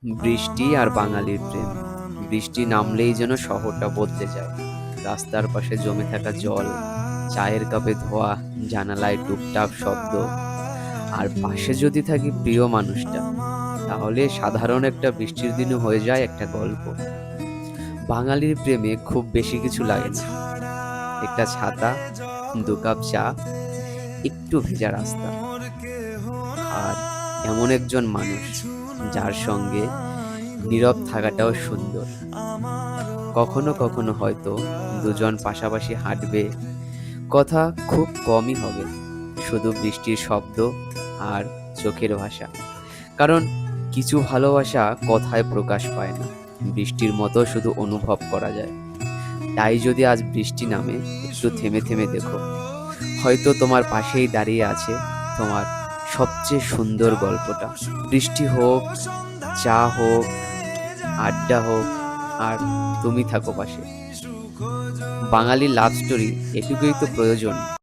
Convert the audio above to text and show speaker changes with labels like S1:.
S1: বৃষ্টি আর বাঙালির প্রেম। বৃষ্টি নামলেই যেন শহরটা বদলে যায়। রাস্তার পাশে জমে থাকা জল, চায়ের কাপে ধোয়া, জানালায় টুপটাপ শব্দ, আর পাশে যদি থাকে প্রিয় মানুষটা, তাহলে সাধারণ একটা বৃষ্টির দিনও হয়ে যায় একটা গল্প। বাঙালির প্রেমে খুব বেশি কিছু লাগে না, একটা ছাতা, দু কাপ চা, একটু ভেজা রাস্তা, আর এমন একজন মানুষ যার সঙ্গে নীরব থাকাটাও সুন্দর। কখনো কখনো হয়তো দুজন পাশাপাশি হাঁটবে, কথা খুব কমই হবে, শুধু বৃষ্টির শব্দ আর চোখের ভাষা। কারণ কিছু ভালোবাসা কথায় প্রকাশ পায় না, বৃষ্টির মতো শুধু অনুভব করা যায়। তাই যদি আজ বৃষ্টি নামে, একটু থেমে থেমে দেখো, হয়তো তোমার পাশেই দাঁড়িয়ে আছে তোমার সবচেয়ে সুন্দর গল্পটা। বৃষ্টি হোক, চা হোক, আড্ডা হোক, আর তুমি থাকো পাশে। বাঙালির লাভ স্টোরি এটুকুই তো প্রয়োজন।